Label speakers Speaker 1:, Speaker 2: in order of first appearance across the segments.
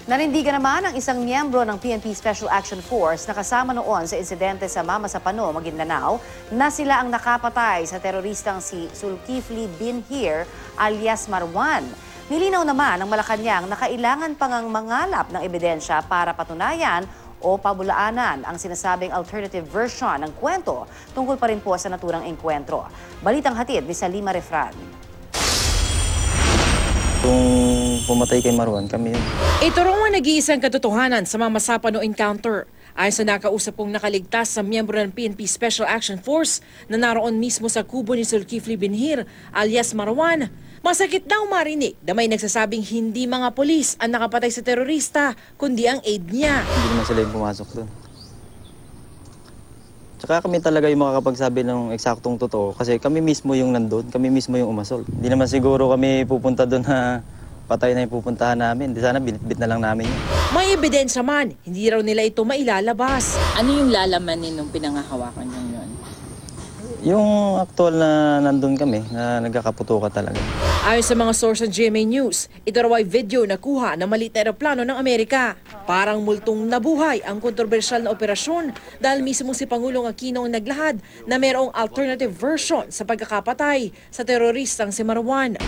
Speaker 1: Nanindigan naman ang isang miyembro ng PNP Special Action Force na kasama noon sa insidente sa Mamasapano, Maguindanao na sila ang nakapatay sa teroristang si Zulkifli Binhir alias Marwan. Nilinaw naman ng Malacanang na kailangan pang mangalap ng ebidensya para patunayan o pabulaanan ang sinasabing alternative version ng kwento tungkol pa rin po sa naturang engkwentro. Balitang hatid ni Salima Refran.
Speaker 2: Kung pumatay kay Marwan, kami yun.
Speaker 3: Ito raw ang nag-iisang katotohanan sa Mamasapano encounter. Ayon sa nakausap pong nakaligtas sa miyembro ng PNP Special Action Force na naroon mismo sa kubo ni Zulkifli Binhir alias Marwan, masakit daw marinig na may nagsasabing hindi mga polis ang nakapatay sa terorista, kundi ang aide niya.
Speaker 2: Hindi naman sila yung pumasok doon. Tsaka kami talaga yung makakapagsabi ng eksaktong totoo kasi kami mismo yung nandun, kami mismo yung umasol. Hindi naman siguro kami pupunta doon na patay na yung pupuntahan namin. Di sana binitbit na lang namin yun.
Speaker 3: May ebidensya man, hindi raw nila ito mailalabas.
Speaker 4: Ano yung lalaman nung pinangahawakan niyo yun?
Speaker 2: Yung aktual na nandun kami, na nagkakaputuka talaga.
Speaker 3: Ayon sa mga source ng GMA News, ito raw ay video na kuha ng maliit na eroplano ng Amerika. Parang multong nabuhay ang kontrobersyal na operasyon dahil mismo si Pangulong Aquino ang naglahad na mayroong alternative version sa pagkakapatay sa teroristang si Marwan.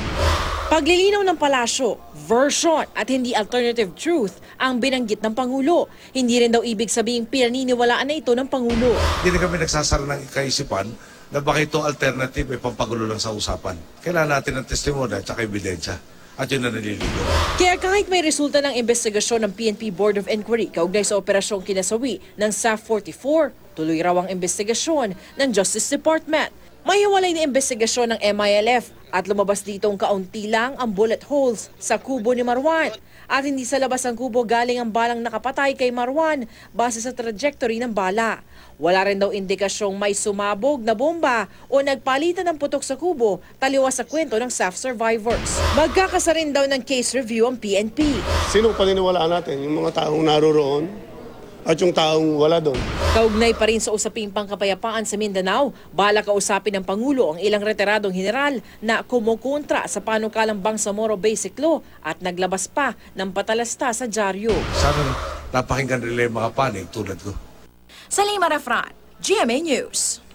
Speaker 3: Paglilinaw ng palasyo, version at hindi alternative truth ang binanggit ng Pangulo. Hindi rin daw ibig sabihin pinaniniwalaan na ito ng Pangulo.
Speaker 5: Hindi na kami nagsasara ng kaisipan na baka ito alternative ay pampagulo lang sa usapan. Kailangan natin ng testimonya at ebidensya. At yun na naliligo.
Speaker 3: Kaya kahit may resulta ng investigasyon ng PNP Board of Inquiry kaugnay sa operasyong kinasawi ng SAF 44, tuloy raw ang investigasyon ng Justice Department. May hiwalay na investigasyon ng MILF at lumabas ditong kaunti lang ang bullet holes sa kubo ni Marwan. At hindi sa labas ng kubo galing ang balang nakapatay kay Marwan base sa trajectory ng bala. Wala rin daw indikasyong may sumabog na bomba o nagpalitan ng putok sa kubo taliwas sa kwento ng SAF survivors. Magkakasa rin daw ng case review ang PNP.
Speaker 6: Sino paniniwalaan natin? Yung mga taong naroroon at yung taong wala doon.
Speaker 3: Kaugnay pa rin sa usaping pangkapayapaan sa Mindanao, bala kausapin ng Pangulo ang ilang retiradong general na kumukontra sa panukalang Bangsamoro Basic Law at naglabas pa ng patalasta sa dyaryo.
Speaker 5: Sana napakinggan nila yung mga panig tulad ko.
Speaker 3: Salima Refran, GMA News.